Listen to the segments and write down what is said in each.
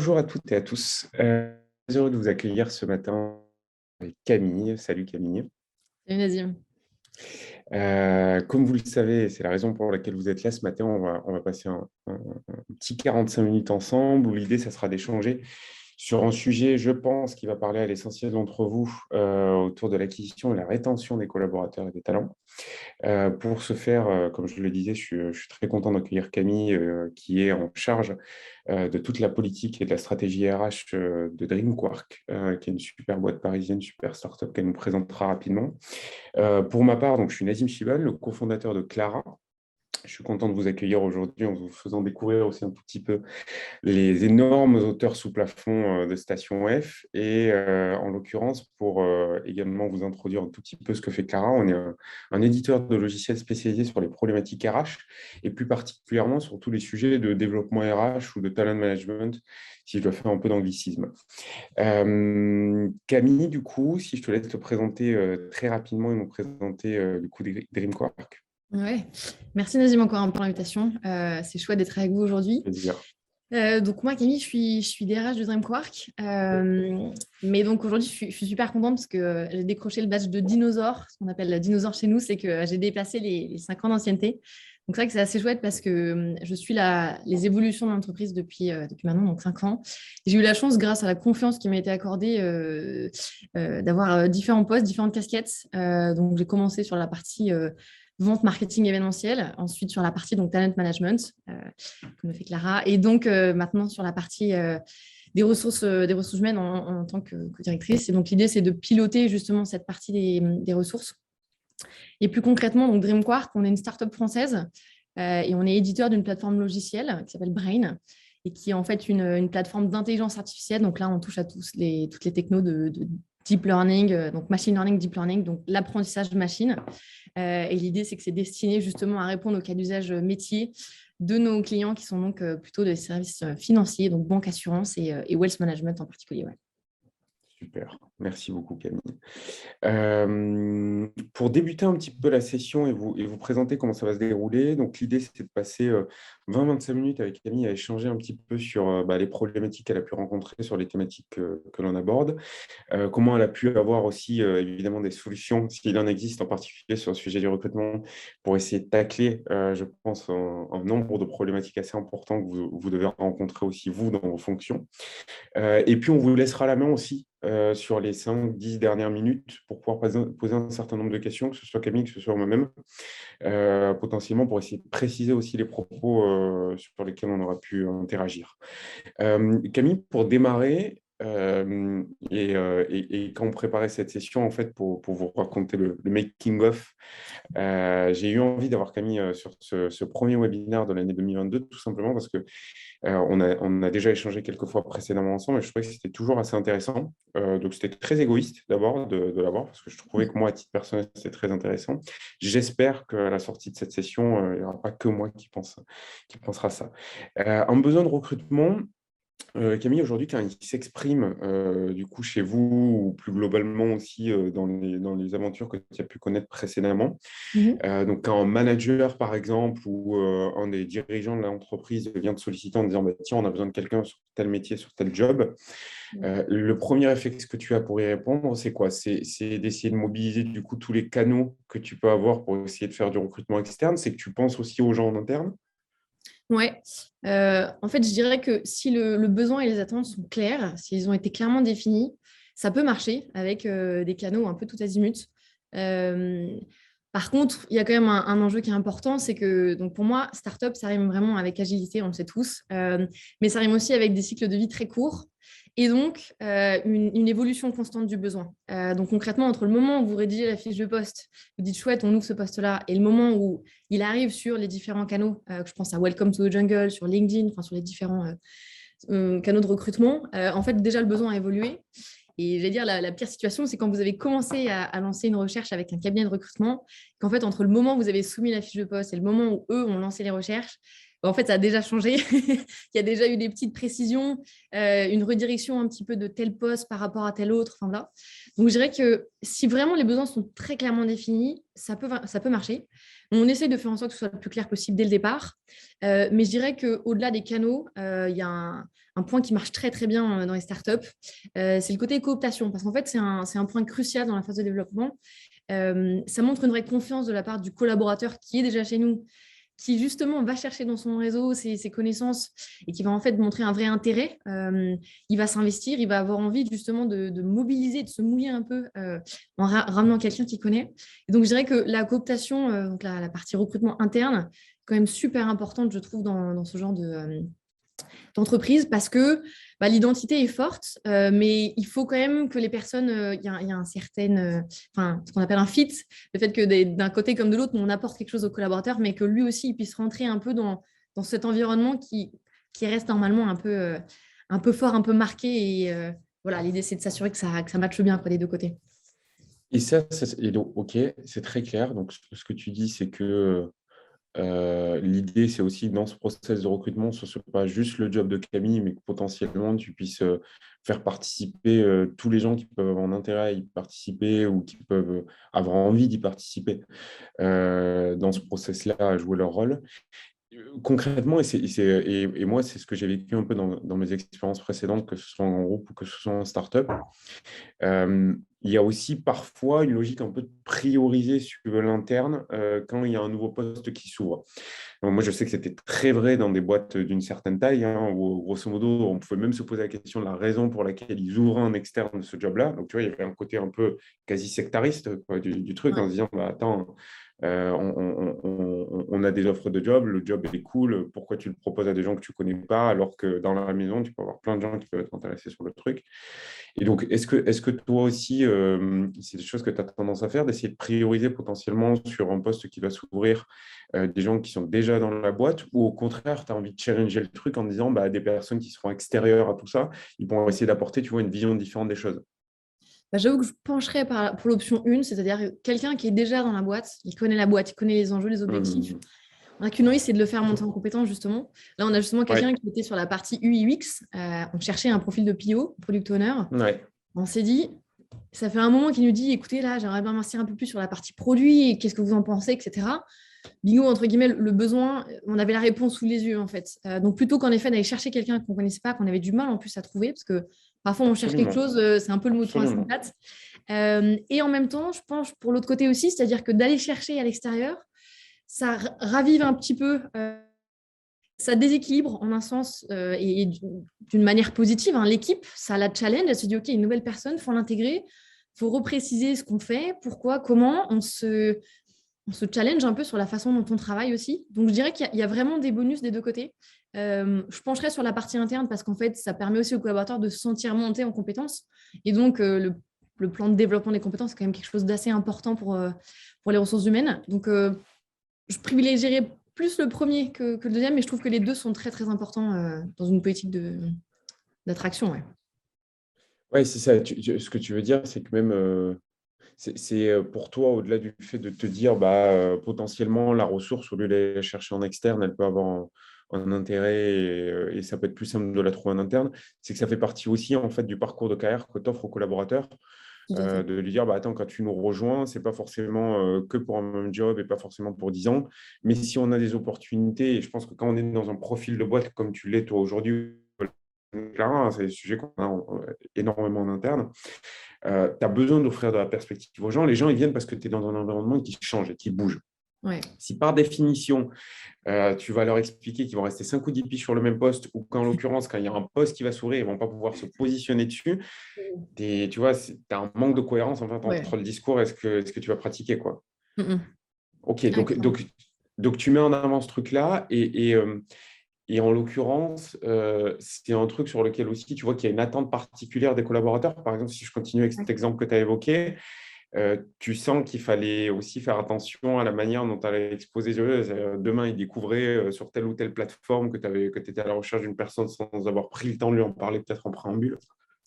Bonjour à toutes et à tous. Très heureux de vous accueillir ce matin avec Camille. Salut Camille. Salut Nazim. Comme vous le savez, c'est la raison pour laquelle vous êtes là ce matin. On va passer un petit 45 minutes ensemble où l'idée, ça sera d'échanger sur un sujet, je pense, qui va parler à l'essentiel d'entre vous autour de l'acquisition et la rétention des collaborateurs et des talents. Pour ce faire, comme je le disais, je suis très content d'accueillir Camille, qui est en charge de toute la politique et de la stratégie RH de DreamQuark, qui est une super boîte parisienne, super startup qu'elle nous présentera rapidement. Pour ma part, donc, je suis Nazim Chibal, le cofondateur de Clara. Je suis content de vous accueillir aujourd'hui en vous faisant découvrir aussi un tout petit peu les énormes hauteurs sous plafond de Station F et en l'occurrence pour également vous introduire un tout petit peu ce que fait Clara. On est un éditeur de logiciels spécialisé sur les problématiques RH et plus particulièrement sur tous les sujets de développement RH ou de talent management, si je dois faire un peu d'anglicisme. Camille, du coup, si je te laisse te présenter très rapidement et nous présenter du coup DreamQuark. Ouais. Merci Nazim encore pour l'invitation. C'est chouette d'être avec vous aujourd'hui. Plaisir. Donc moi Camille, je suis DRH de DreamQuark. Mais donc aujourd'hui je suis super contente parce que j'ai décroché le badge de dinosaure. Ce qu'on appelle la dinosaure chez nous, c'est que j'ai dépassé les 5 ans d'ancienneté. Donc c'est vrai que c'est assez chouette parce que je suis les évolutions de l'entreprise depuis maintenant, donc 5 ans. J'ai eu la chance, grâce à la confiance qui m'a été accordée, d'avoir différents postes, différentes casquettes. Donc j'ai commencé sur la partie vente, marketing événementiel, ensuite sur la partie donc talent management, comme le fait Clara, et donc maintenant sur la partie des ressources humaines en tant que directrice. Et donc l'idée, c'est de piloter justement cette partie des ressources. Et plus concrètement, donc DreamQuark, on est une start-up française et on est éditeur d'une plateforme logicielle qui s'appelle Brain et qui est en fait une plateforme d'intelligence artificielle. Donc là, on touche à toutes les technos de deep learning, donc machine learning, deep learning, donc l'apprentissage de machine. Et l'idée, c'est que c'est destiné justement à répondre aux cas d'usage métiers de nos clients qui sont donc plutôt des services financiers, donc banque, assurance et wealth management en particulier. Ouais. Super, merci beaucoup Camille. Pour débuter un petit peu la session et vous présenter comment ça va se dérouler, donc l'idée c'était de passer 20-25 minutes avec Camille à échanger un petit peu sur les problématiques qu'elle a pu rencontrer sur les thématiques que l'on aborde, comment elle a pu avoir aussi évidemment des solutions, s'il en existe en particulier sur le sujet du recrutement, pour essayer de tacler, je pense, un nombre de problématiques assez importants que vous devez rencontrer aussi vous dans vos fonctions. Et puis, on vous laissera la main aussi sur les 5-10 dernières minutes pour pouvoir poser un certain nombre de questions, que ce soit Camille, que ce soit moi-même, potentiellement pour essayer de préciser aussi les propos sur lesquels on aura pu interagir. Camille, pour démarrer, et quand on préparait cette session, en fait, pour vous raconter le making-of, j'ai eu envie d'avoir Camille sur ce premier webinaire de l'année 2022, tout simplement parce que on a déjà échangé quelques fois précédemment ensemble et je trouvais que c'était toujours assez intéressant. Donc, c'était très égoïste d'abord de l'avoir parce que je trouvais que moi, à titre personnel, c'était très intéressant. J'espère qu'à la sortie de cette session, il n'y aura pas que moi qui pensera ça. Un besoin de recrutement, Camille, aujourd'hui, quand il s'exprime du coup chez vous ou plus globalement aussi dans les aventures que tu as pu connaître précédemment, Mhm. donc quand un manager, par exemple, ou un des dirigeants de l'entreprise vient te solliciter en disant bah, tiens, on a besoin de quelqu'un sur tel métier, sur tel job, le premier réflexe que tu as pour y répondre, c'est quoi? C'est d'essayer de mobiliser du coup tous les canaux que tu peux avoir pour essayer de faire du recrutement externe. C'est que tu penses aussi aux gens en interne? Ouais. En fait, je dirais que si le besoin et les attentes sont clairs, s'ils ont été clairement définis, ça peut marcher avec des canaux un peu tout azimut. Euh, Par contre, il y a quand même un enjeu qui est important, c'est que donc pour moi, startup, ça rime vraiment avec agilité, on le sait tous, mais ça rime aussi avec des cycles de vie très courts et donc une évolution constante du besoin. Donc concrètement, entre le moment où vous rédigez la fiche de poste, vous dites chouette, on ouvre ce poste-là, et le moment où il arrive sur les différents canaux, que je pense à Welcome to the Jungle, sur LinkedIn, enfin sur les différents canaux de recrutement, en fait déjà le besoin a évolué. Et je vais dire, la pire situation, c'est quand vous avez commencé à lancer une recherche avec un cabinet de recrutement, qu'en fait, entre le moment où vous avez soumis la fiche de poste et le moment où eux ont lancé les recherches, En fait, ça a déjà changé. Il y a déjà eu des petites précisions, une redirection un petit peu de tel poste par rapport à tel autre. Enfin, voilà. Donc, je dirais que si vraiment les besoins sont très clairement définis, ça peut marcher. On essaye de faire en sorte que ce soit le plus clair possible dès le départ. Mais je dirais qu'au-delà des canaux, il y a un point qui marche très, très bien dans les startups. C'est le côté cooptation. Parce qu'en fait, c'est un point crucial dans la phase de développement. Ça montre une vraie confiance de la part du collaborateur qui est déjà chez nous, qui justement va chercher dans son réseau ses connaissances et qui va en fait montrer un vrai intérêt. Il va s'investir, il va avoir envie justement de mobiliser, de se mouiller un peu en ramenant quelqu'un qui connaît. Et donc je dirais que la cooptation, donc la partie recrutement interne, est quand même super importante, je trouve, dans ce genre d'entreprise parce que l'identité est forte, mais il faut quand même que les personnes, il y a un certain, ce qu'on appelle un fit, le fait que d'un côté comme de l'autre, on apporte quelque chose au collaborateur, mais que lui aussi, il puisse rentrer un peu dans cet environnement qui reste normalement un peu fort, un peu marqué. Et voilà, l'idée, c'est de s'assurer que ça matche bien quoi, des deux côtés. Et ça, et donc, ok, c'est très clair. Donc, ce que tu dis, c'est que l'idée, c'est aussi dans ce process de recrutement, ce ne soit pas juste le job de Camille, mais que potentiellement tu puisses faire participer tous les gens qui peuvent avoir un intérêt à y participer ou qui peuvent avoir envie d'y participer dans ce process-là, à jouer leur rôle. Concrètement, et moi, c'est ce que j'ai vécu un peu dans mes expériences précédentes, que ce soit en groupe ou que ce soit en startup. Il y a aussi parfois une logique un peu de prioriser sur l'interne quand il y a un nouveau poste qui s'ouvre. Donc, moi, je sais que c'était très vrai dans des boîtes d'une certaine taille, hein, où grosso modo, on pouvait même se poser la question de la raison pour laquelle ils ouvraient un externe de ce job-là. Donc, tu vois, il y avait un côté un peu quasi sectariste quoi, du truc, Ouais. en se disant, bah, attends, on a des offres de job, le job est cool, pourquoi tu le proposes à des gens que tu ne connais pas, alors que dans la maison, tu peux avoir plein de gens qui peuvent être intéressés sur le truc. Et donc, est-ce que toi aussi, c'est des choses que tu as tendance à faire, d'essayer de prioriser potentiellement sur un poste qui va s'ouvrir des gens qui sont déjà dans la boîte, ou au contraire, tu as envie de challenger le truc en disant des personnes qui seront extérieures à tout ça, ils vont essayer d'apporter, tu vois, une vision différente des choses. J'avoue que je pencherais pour l'option 1, c'est-à-dire quelqu'un qui est déjà dans la boîte, il connaît la boîte, il connaît les enjeux, les objectifs. Hum, On a qu'une envie, c'est de le faire monter en compétence, justement. Là, on a justement quelqu'un Ouais, qui était sur la partie UI/UX. On cherchait un profil de PO, Product Owner. ouais, On s'est dit, ça fait un moment qu'il nous dit, écoutez, là, j'aimerais bien m'investir un peu plus sur la partie produit, qu'est-ce que vous en pensez, etc. Bingo, entre guillemets, le besoin, on avait la réponse sous les yeux, en fait. Donc, plutôt qu'en effet d'aller chercher quelqu'un qu'on ne connaissait pas, qu'on avait du mal en plus à trouver, parce que parfois, on cherche quelque absolument, chose, c'est un peu le mouton à cinq absolument. pattes. Et en même temps, je pense pour l'autre côté aussi, c'est-à-dire que d'aller chercher à l'extérieur, ça ravive un petit peu, ça déséquilibre en un sens et d'une manière positive hein, l'équipe, ça la challenge, elle se dit ok, une nouvelle personne, il faut l'intégrer, il faut repréciser ce qu'on fait, pourquoi, comment, on se challenge un peu sur la façon dont on travaille aussi. Donc je dirais qu'il y a vraiment des bonus des deux côtés. Je pencherai sur la partie interne parce qu'en fait, ça permet aussi aux collaborateurs de se sentir monter en compétences. Et donc, le plan de développement des compétences, c'est quand même quelque chose d'assez important pour les ressources humaines. Donc, je privilégierais plus le premier que le deuxième, mais je trouve que les deux sont très, très importants dans une politique d'attraction. Ouais. Ouais, c'est ça. Ce que tu veux dire, c'est que même pour toi, au-delà du fait de te dire potentiellement la ressource, au lieu d'aller la chercher en externe, elle peut avoir un intérêt et ça peut être plus simple de la trouver en interne, c'est que ça fait partie aussi en fait du parcours de carrière que tu offres aux collaborateurs. Tout à fait. De lui dire, attends, quand tu nous rejoins, c'est pas forcément que pour un même job et pas forcément pour 10 ans, mais si on a des opportunités, et je pense que quand on est dans un profil de boîte comme tu l'es toi aujourd'hui, Clara, c'est des sujets qu'on a énormément en interne, tu as besoin d'offrir de la perspective aux gens. Les gens, ils viennent parce que tu es dans un environnement qui change et qui bouge. Ouais. Si par définition, tu vas leur expliquer qu'ils vont rester 5 ou 10 piges sur le même poste, ou qu'en l'occurrence, quand il y a un poste qui va s'ouvrir, ils ne vont pas pouvoir se positionner dessus, tu vois, tu as un manque de cohérence en fait, Ouais. entre le discours et ce que tu vas pratiquer. Quoi. Mm-mm. Ok, Ouais, donc tu mets en avant ce truc-là, et en l'occurrence, c'est un truc sur lequel aussi tu vois qu'il y a une attente particulière des collaborateurs. Par exemple, si je continue avec cet exemple que tu as évoqué, tu sens qu'il fallait aussi faire attention à la manière dont tu allais exposer demain, ils découvraient sur telle ou telle plateforme que tu étais à la recherche d'une personne sans avoir pris le temps de lui en parler peut-être en préambule.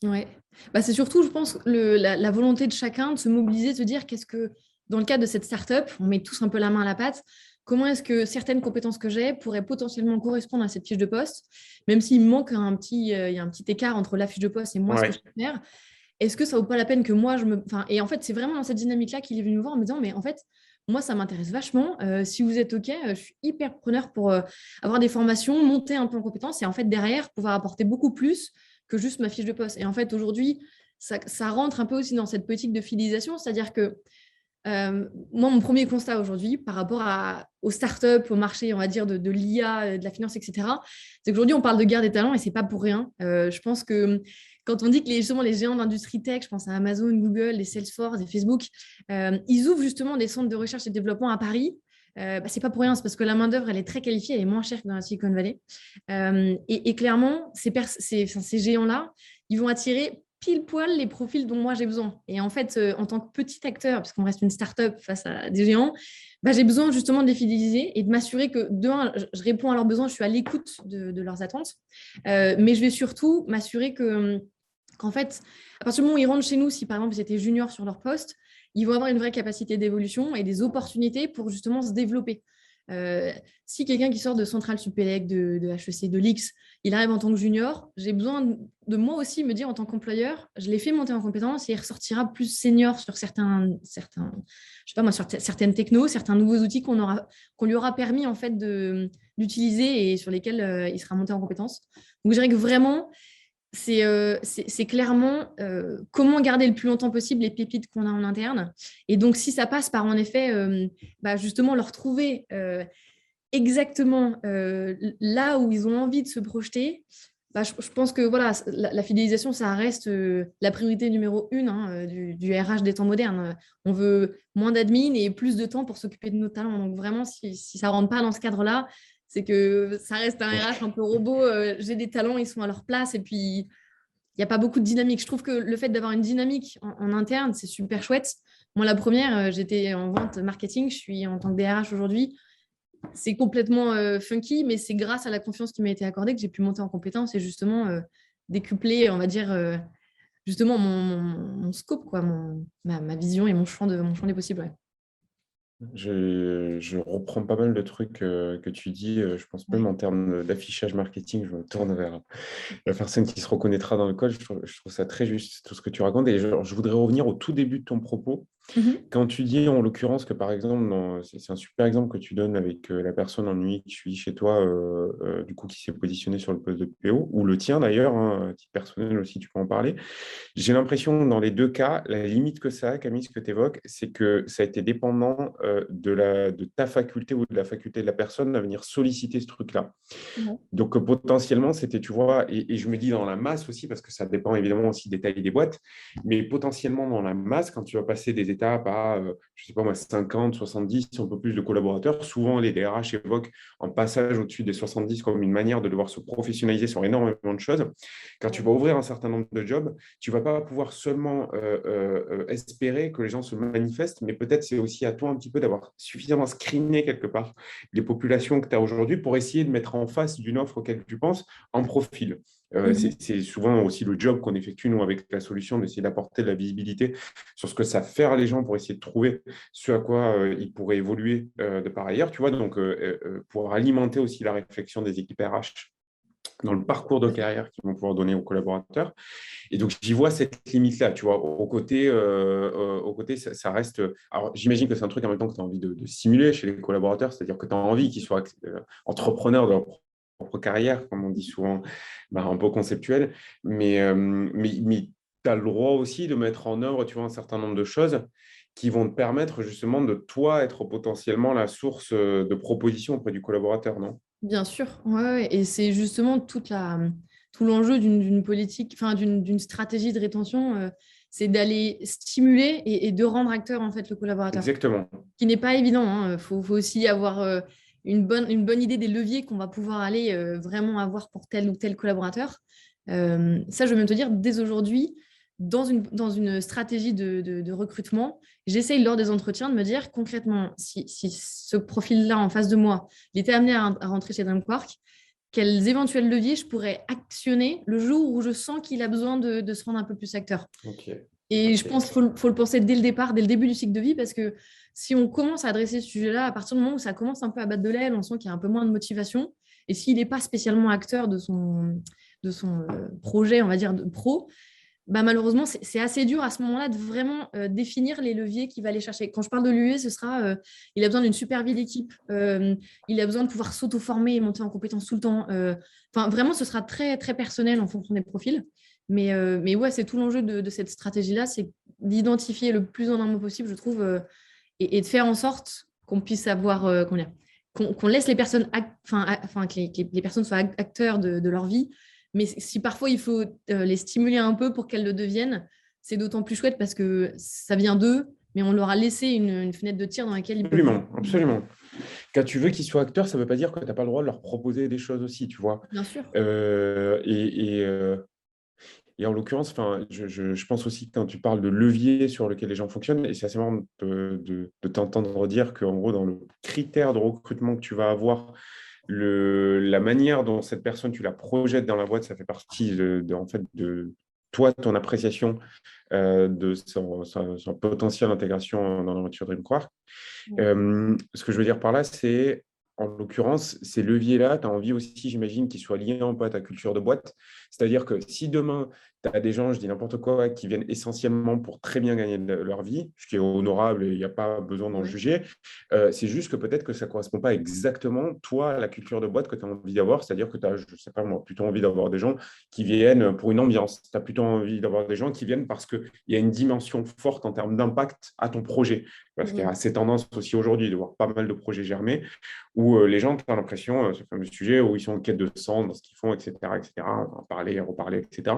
Ouais. C'est surtout, je pense, la volonté de chacun de se mobiliser, de se dire qu'est-ce que, dans le cadre de cette start-up, on met tous un peu la main à la pâte, comment est-ce que certaines compétences que j'ai pourraient potentiellement correspondre à cette fiche de poste, même s'il me manque il y a un petit écart entre la fiche de poste et moi, ce que Ouais. je peux faire. Est-ce que ça vaut pas la peine que moi, Enfin, et en fait, c'est vraiment dans cette dynamique-là qu'il est venu me voir en me disant, mais en fait, moi, ça m'intéresse vachement. Si vous êtes OK, je suis hyper preneur pour avoir des formations, monter un peu en compétences et en fait, derrière, pouvoir apporter beaucoup plus que juste ma fiche de poste. Et en fait, aujourd'hui, ça rentre un peu aussi dans cette politique de fidélisation, c'est-à-dire que moi, mon premier constat aujourd'hui par rapport aux startups, au marché, on va dire, de l'IA, de la finance, etc., c'est qu'aujourd'hui, on parle de guerre des talents et c'est pas pour rien. Je pense que quand on dit que justement, les géants d'industrie tech, je pense à Amazon, Google, les Salesforce et Facebook, ils ouvrent justement des centres de recherche et de développement à Paris. C'est pas pour rien, c'est parce que la main-d'œuvre, elle est très qualifiée, elle est moins chère que dans la Silicon Valley. Et clairement, ces géants-là, ils vont attirer pile poil les profils dont moi j'ai besoin. Et en fait, en tant que petit acteur, puisqu'on reste une start-up face à des géants, j'ai besoin justement de les fidéliser et de m'assurer que, de un, je réponds à leurs besoins, je suis à l'écoute de leurs attentes. Mais je vais surtout m'assurer qu'en fait, à partir du moment où ils rentrent chez nous, si par exemple ils étaient juniors sur leur poste, ils vont avoir une vraie capacité d'évolution et des opportunités pour justement se développer. Si quelqu'un qui sort de Centrale Supélec, de HEC, de l'X, il arrive en tant que junior, j'ai besoin de moi aussi me dire en tant qu'employeur, je l'ai fait monter en compétence et il ressortira plus senior sur je sais pas moi, sur certaines technos, certains nouveaux outils qu'on lui aura permis en fait d'utiliser et sur lesquels il sera monté en compétence. Donc je dirais que vraiment, c'est clairement comment garder le plus longtemps possible les pépites qu'on a en interne. Et donc, si ça passe par, en effet, justement, leur trouver exactement là où ils ont envie de se projeter, je pense que voilà, la fidélisation, ça reste la priorité numéro une du RH des temps modernes. On veut moins d'admin et plus de temps pour s'occuper de nos talents. Donc, vraiment, si ça ne rentre pas dans ce cadre-là, c'est que ça reste un RH un peu robot. J'ai des talents, ils sont à leur place. Et puis, il n'y a pas beaucoup de dynamique. Je trouve que le fait d'avoir une dynamique en interne, c'est super chouette. Moi, la première, j'étais en vente marketing. Je suis en tant que DRH aujourd'hui. C'est complètement funky, mais c'est grâce à la confiance qui m'a été accordée que j'ai pu monter en compétence et justement décupler, on va dire, justement mon scope, quoi, ma vision et mon champ des possibles. Ouais. Je reprends pas mal de trucs que tu dis. Je pense même Ouais. en termes d'affichage marketing, je me tourne vers la personne qui se reconnaîtra dans le code. Je trouve ça très juste, tout ce que tu racontes. Et je voudrais revenir au tout début de ton propos. Mhm. Quand tu dis en l'occurrence que par exemple, c'est un super exemple que tu donnes avec la personne en UI qui suit chez toi, du coup qui s'est positionnée sur le poste de PO, ou le tien d'ailleurs, à titre personnel aussi, tu peux en parler. J'ai l'impression dans les deux cas, la limite que ça a, Camille, ce que tu évoques, c'est que ça a été dépendant de ta faculté ou de la faculté de la personne à venir solliciter ce truc-là. Ouais. Donc, potentiellement, c'était, tu vois, et je me dis dans la masse aussi, parce que ça dépend évidemment aussi des tailles des boîtes, mais potentiellement dans la masse, quand tu vas passer des étapes à, je sais pas moi, 50, 70, un peu plus de collaborateurs, souvent les DRH évoquent un passage au-dessus des 70 comme une manière de devoir se professionnaliser sur énormément de choses. Quand tu vas ouvrir un certain nombre de jobs, tu ne vas pas pouvoir seulement espérer que les gens se manifestent, mais peut-être c'est aussi à toi un petit peu d'avoir suffisamment screené quelque part les populations que tu as aujourd'hui pour essayer de mettre en face d'une offre auquel tu penses en profil. Mhm. C'est souvent aussi le job qu'on effectue, nous, avec la solution, d'essayer d'apporter de la visibilité sur ce que ça fait à les gens pour essayer de trouver ce à quoi ils pourraient évoluer de par ailleurs, tu vois, donc pour alimenter aussi la réflexion des équipes RH dans le parcours de carrière qu'ils vont pouvoir donner aux collaborateurs. Et donc, j'y vois cette limite-là, tu vois. Au côté, ça reste. Alors, j'imagine que c'est un truc en même temps que tu as envie de simuler chez les collaborateurs, c'est-à-dire que tu as envie qu'ils soient entrepreneurs de leur propre carrière, comme on dit souvent, un peu conceptuel. Mais tu as le droit aussi de mettre en œuvre, tu vois, un certain nombre de choses qui vont te permettre justement de, toi, être potentiellement la source de propositions auprès du collaborateur, non? Bien sûr, ouais, ouais. Et c'est justement tout l'enjeu d'une politique, enfin d'une stratégie de rétention, c'est d'aller stimuler et de rendre acteur en fait le collaborateur, Exactement. qui n'est pas évident. Hein. Faut aussi avoir une bonne idée des leviers qu'on va pouvoir aller vraiment avoir pour tel ou tel collaborateur. Ça, je veux même te dire, dès aujourd'hui, dans une stratégie de recrutement, j'essaye lors des entretiens de me dire concrètement, si ce profil-là en face de moi, il était amené à rentrer chez Dream Quark, quels éventuels leviers je pourrais actionner le jour où je sens qu'il a besoin de se rendre un peu plus acteur. Ok. Et je pense qu'il faut le penser dès le départ, dès le début du cycle de vie, parce que si on commence à adresser ce sujet-là, à partir du moment où ça commence un peu à battre de l'aile, on sent qu'il y a un peu moins de motivation. Et s'il n'est pas spécialement acteur de son projet, on va dire, de pro, bah, malheureusement, c'est assez dur à ce moment-là de vraiment définir les leviers qu'il va aller chercher. Quand je parle de l'UE, ce sera il a besoin d'une super vie d'équipe, il a besoin de pouvoir s'auto-former et monter en compétences tout le temps. Enfin, vraiment, ce sera très, très personnel en fonction des profils. Mais ouais, c'est tout l'enjeu de cette stratégie-là, c'est d'identifier le plus en amont possible, je trouve, et de faire en sorte qu'on puisse avoir, comment dire, qu'on laisse les personnes, enfin, que les personnes soient acteurs de leur vie. Mais si parfois il faut les stimuler un peu pour qu'elles le deviennent, c'est d'autant plus chouette parce que ça vient d'eux, mais on leur a laissé une fenêtre de tir dans laquelle ils peuvent. Absolument, absolument. Quand tu veux qu'ils soient acteurs, ça ne veut pas dire que tu n'as pas le droit de leur proposer des choses aussi, tu vois. Bien sûr. Euh, et, et, euh, et en l'occurrence, je pense aussi que quand tu parles de levier sur lequel les gens fonctionnent, et c'est assez marrant de t'entendre dire qu'en gros, dans le critère de recrutement que tu vas avoir, la manière dont cette personne, tu la projettes dans la boîte, ça fait partie en fait, de toi, ton appréciation de son potentiel intégration dans l'aventure Dream Quark. Ce que je veux dire par là, c'est, en l'occurrence, ces leviers-là, tu as envie aussi, j'imagine, qu'ils soient liés un peu à ta culture de boîte. C'est-à-dire que si demain, tu as des gens, je dis n'importe quoi, qui viennent essentiellement pour très bien gagner leur vie, ce qui est honorable et il n'y a pas besoin d'en Ouais. juger, c'est juste que peut-être que ça ne correspond pas exactement, toi, à la culture de boîte que tu as envie d'avoir. C'est-à-dire que tu as, je ne sais pas moi, plutôt envie d'avoir des gens qui viennent pour une ambiance. Tu as plutôt envie d'avoir des gens qui viennent parce qu'il y a une dimension forte en termes d'impact à ton projet. Parce qu'il y a ces tendances aussi aujourd'hui de voir pas mal de projets germer où les gens ont l'impression, ce fameux sujet, où ils sont en quête de sens dans ce qu'ils font, etc., etc., en parler, reparler, etc.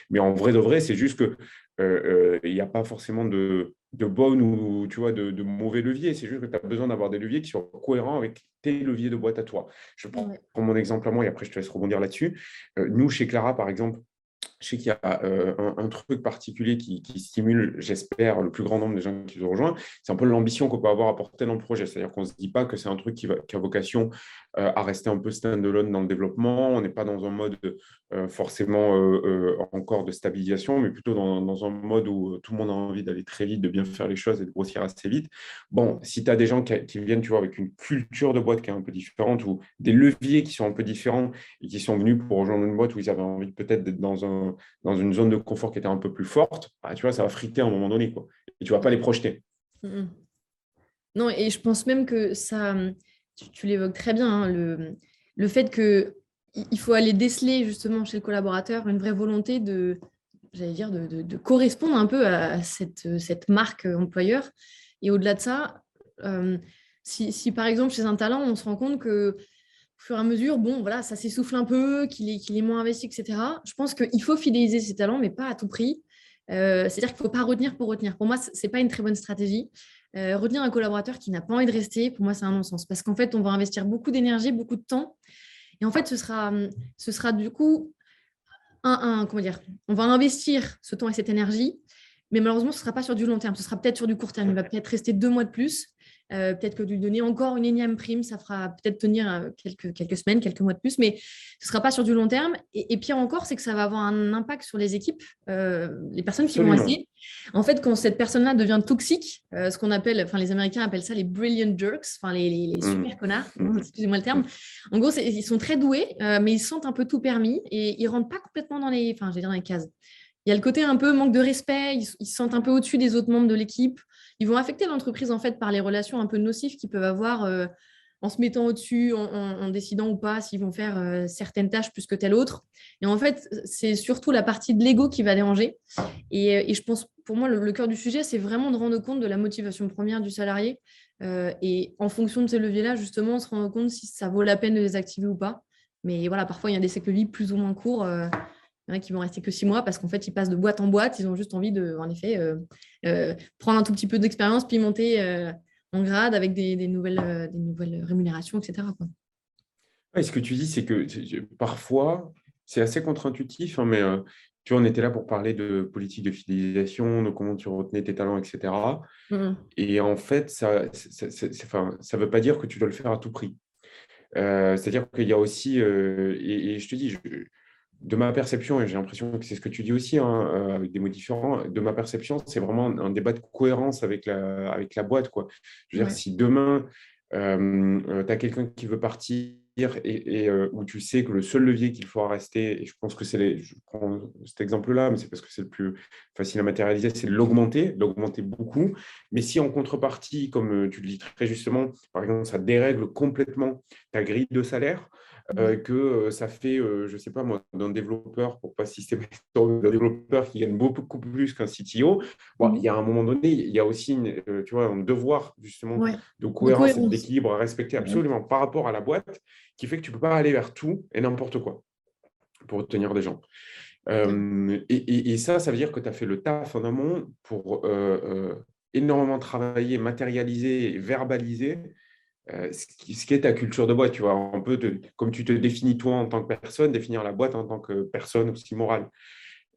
Mais en vrai de vrai, c'est juste que il n'y a pas forcément de bonne ou tu vois, de mauvais leviers. C'est juste que tu as besoin d'avoir des leviers qui soient cohérents avec tes leviers de boîte à toi. Je prends Ouais. mon exemple à moi et après je te laisse rebondir là-dessus. Nous, chez Clara, par exemple, je sais qu'il y a un truc particulier qui stimule, j'espère, le plus grand nombre de gens qui nous rejoignent. C'est un peu l'ambition qu'on peut avoir à porter dans le projet. C'est-à-dire qu'on ne se dit pas que c'est un truc qui a vocation à rester un peu stand-alone dans le développement. On n'est pas dans un mode forcément encore de stabilisation, mais plutôt dans un mode où tout le monde a envie d'aller très vite, de bien faire les choses et de grossir assez vite. Bon, si tu as des gens qui viennent, tu vois, avec une culture de boîte qui est un peu différente ou des leviers qui sont un peu différents et qui sont venus pour rejoindre une boîte où ils avaient envie peut-être d'être dans une zone de confort qui était un peu plus forte, bah, tu vois, ça va friter à un moment donné, quoi. Et tu ne vas pas les projeter. Mm. Non, et je pense même que ça, tu l'évoques très bien, hein, le fait que il faut aller déceler justement chez le collaborateur une vraie volonté j'allais dire, de correspondre un peu à cette marque employeur. Et au-delà de ça, euh, si par exemple chez un talent, on se rend compte que au fur et à mesure, bon, voilà, ça s'essouffle un peu, qu'il est moins investi, etc. Je pense qu'il faut fidéliser ses talents, mais pas à tout prix. C'est-à-dire qu'il ne faut pas retenir pour retenir. Pour moi, ce n'est pas une très bonne stratégie. Retenir un collaborateur qui n'a pas envie de rester, pour moi, c'est un non-sens. Parce qu'en fait, on va investir beaucoup d'énergie, beaucoup de temps. Et en fait, ce sera du coup comment dire, on va investir ce temps et cette énergie, mais malheureusement, ce ne sera pas sur du long terme, ce sera peut-être sur du court terme. Il va peut-être rester 2 mois de plus. Peut-être que de lui donner encore une énième prime, ça fera peut-être tenir quelques semaines, quelques mois de plus, mais ce ne sera pas sur du long terme. Et pire encore, c'est que ça va avoir un impact sur les équipes, les personnes qui vont Absolument. rester. En fait, quand cette personne-là devient toxique, ce qu'on appelle, enfin les Américains appellent ça les brilliant jerks, enfin les super connards, excusez-moi le terme. En gros, ils sont très doués, mais ils sentent un peu tout permis et ils ne rentrent pas complètement enfin, dans les cases. Il y a le côté un peu manque de respect, ils se sentent un peu au-dessus des autres membres de l'équipe. Ils vont affecter l'entreprise en fait par les relations un peu nocives qu'ils peuvent avoir en se mettant au-dessus, en décidant ou pas s'ils vont faire certaines tâches plus que telle autre. Et en fait, c'est surtout la partie de l'ego qui va déranger. Et je pense, pour moi, le cœur du sujet, c'est vraiment de rendre compte de la motivation première du salarié. Et en fonction de ces leviers-là, justement, on se rend compte si ça vaut la peine de les activer ou pas. Mais voilà, parfois, il y a des cycles de vie plus ou moins courts. Il y en a qui vont rester que 6 mois parce qu'en fait, ils passent de boîte en boîte. Ils ont juste envie de, en effet, prendre un tout petit peu d'expérience, puis monter en grade avec des nouvelles rémunérations, etc., quoi. Ouais, ce que tu dis, c'est que parfois, c'est assez contre-intuitif, hein, mais tu vois, on était là pour parler de politique de fidélisation, de comment tu retenais tes talents, etc. Mhm. Et en fait, enfin, ça veut pas dire que tu dois le faire à tout prix. C'est-à-dire qu'il y a aussi, et je te dis, de ma perception, et j'ai l'impression que c'est ce que tu dis aussi, hein, avec des mots différents, de ma perception, c'est vraiment un débat de cohérence avec la boîte, quoi. Je veux dire, Ouais. si demain, tu as quelqu'un qui veut partir où tu sais que le seul levier qu'il faut rester, et je pense que je prends cet exemple-là, mais c'est parce que c'est le plus facile à matérialiser, c'est de l'augmenter beaucoup. Mais si en contrepartie, comme tu le dis très justement, par exemple, ça dérègle complètement ta grille de salaire, que ça fait, je ne sais pas moi, d'un développeur, pour pas systématiquement, d'un développeur qui gagne beaucoup plus qu'un CTO, bon, il y Mhm. a un moment donné, il y a aussi tu vois, un devoir justement Ouais. de De cohérence et cohérence. d'équilibre à respecter Ouais. absolument par rapport à la boîte, qui fait que tu ne peux pas aller vers tout et n'importe quoi pour obtenir des gens. Et ça veut dire que tu as fait le taf en amont pour énormément travailler, matérialiser et verbaliser ce qui est ta culture de boîte, tu vois, un peu comme tu te définis toi en tant que personne, définir la boîte en tant que personne aussi morale.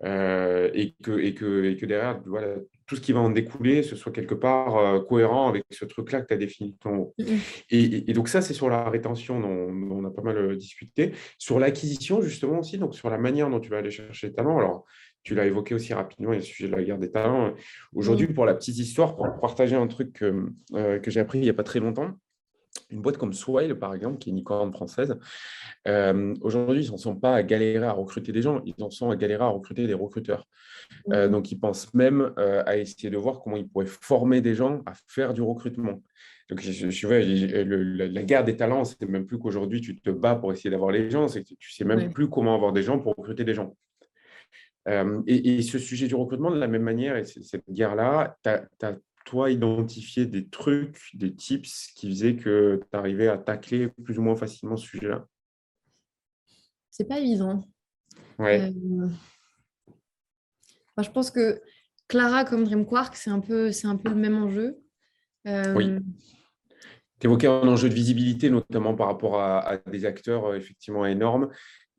Et que derrière, voilà, tout ce qui va en découler, ce soit quelque part cohérent avec ce truc-là que tu as défini ton haut. Mhm. Et donc ça, c'est sur la rétention dont on a pas mal discuté. Sur l'acquisition, justement aussi, donc sur la manière dont tu vas aller chercher les talents. Alors, tu l'as évoqué aussi rapidement, il y a le sujet de la guerre des talents. Aujourd'hui, Mhm. pour la petite histoire, pour partager un truc que j'ai appris il n'y a pas très longtemps, une boîte comme Swile, par exemple, qui est une licorne française, aujourd'hui, ils n'en sont pas à galérer à recruter des gens, ils en sont à galérer à recruter des recruteurs. Mhm. Donc, ils pensent même à essayer de voir comment ils pourraient former des gens à faire du recrutement. Donc, vois, la guerre des talents, c'est même plus qu'aujourd'hui, tu te bats pour essayer d'avoir les gens, c'est que tu sais même Ouais. plus comment avoir des gens pour recruter des gens. Et ce sujet du recrutement, de la même manière, et cette guerre-là, tu as, toi, identifié des trucs, des tips qui faisaient que tu arrivais à tacler plus ou moins facilement ce sujet-là? C'est pas évident. Ouais, Euh, Enfin, je pense que Clara comme Dream Quark, c'est un peu le même enjeu. oui. Euh, Tu évoquais un enjeu de visibilité, notamment par rapport à des acteurs effectivement énormes.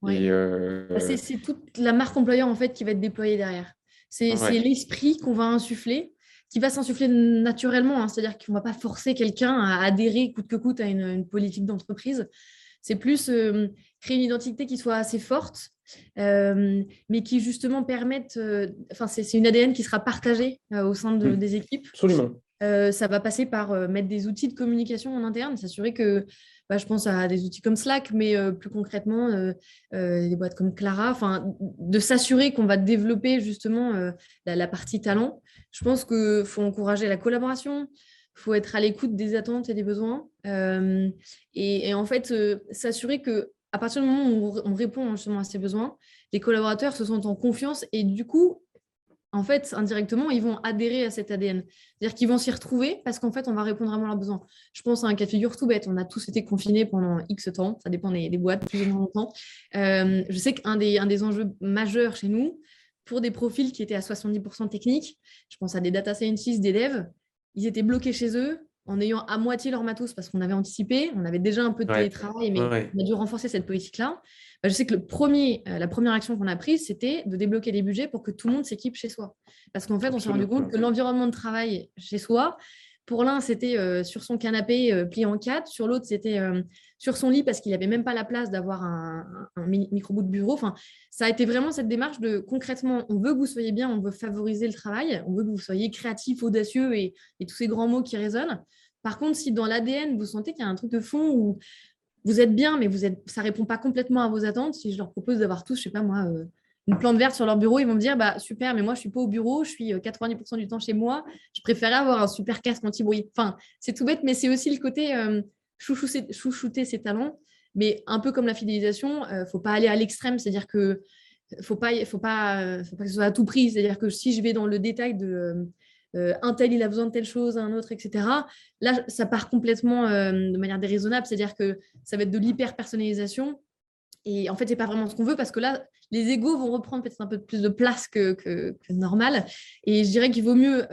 Et ouais. Bah, c'est toute la marque employeur en fait qui va être déployée derrière. C'est ouais, l'esprit qu'on va insuffler, qui va s'insuffler naturellement, hein. C'est-à-dire qu'on ne va pas forcer quelqu'un à adhérer coûte que coûte à une politique d'entreprise. C'est plus créer une identité qui soit assez forte, mais qui justement permette. Enfin, c'est une ADN qui sera partagée au sein mm, des équipes. absolument. Ça va passer par mettre des outils de communication en interne, s'assurer que, bah, je pense à des outils comme Slack, mais plus concrètement, des boîtes comme Clara, enfin, de s'assurer qu'on va développer justement la partie talent. Je pense qu'il faut encourager la collaboration, il faut être à l'écoute des attentes et des besoins, et en fait, s'assurer que à partir du moment où on répond justement à ces besoins, les collaborateurs se sentent en confiance et du coup, en fait, indirectement, ils vont adhérer à cet ADN. C'est-à-dire qu'ils vont s'y retrouver parce qu'en fait, on va répondre vraiment à leurs besoins. Je pense à un cas de figure tout bête. On a tous été confinés pendant X temps. Ça dépend des boîtes, plus ou moins longtemps. Je sais un des enjeux majeurs chez nous, pour des profils qui étaient à 70% techniques, je pense à des data scientists, des devs, ils étaient bloqués chez eux en ayant à moitié leur matos parce qu'on avait anticipé, on avait déjà un peu de Ouais, télétravail, mais ouais, on a dû renforcer cette politique-là. Bah, je sais que la première action qu'on a prise, c'était de débloquer les budgets pour que tout le monde s'équipe chez soi. Parce qu'en fait, on s'est rendu compte absolument. que l'environnement de travail chez soi, pour l'un, c'était sur son canapé plié en quatre, sur l'autre, c'était sur son lit parce qu'il n'avait même pas la place d'avoir un micro-bout de bureau. Enfin, ça a été vraiment cette démarche de concrètement, on veut que vous soyez bien, on veut favoriser le travail, on veut que vous soyez créatif, audacieux et tous ces grands mots qui résonnent. Par contre, si dans l'ADN, vous sentez qu'il y a un truc de fond où vous êtes bien, mais ça ne répond pas complètement à vos attentes. Si je leur propose d'avoir tous, je sais pas moi, une plante verte sur leur bureau, ils vont me dire bah super, mais moi je suis pas au bureau, je suis 90% du temps chez moi. Je préférais avoir un super casque anti-bruit. Enfin, c'est tout bête, mais c'est aussi le côté chouchouter ses talents. Mais un peu comme la fidélisation, faut pas aller à l'extrême, c'est-à-dire que faut pas que ce soit à tout prix. C'est-à-dire que si je vais dans le détail de un tel, il a besoin de telle chose, un autre, etc. Là, ça part complètement de manière déraisonnable. C'est-à-dire que ça va être de l'hyper-personnalisation. Et en fait, c'est pas vraiment ce qu'on veut parce que là, les égos vont reprendre peut-être un peu plus de place que normal. Et je dirais qu'il vaut mieux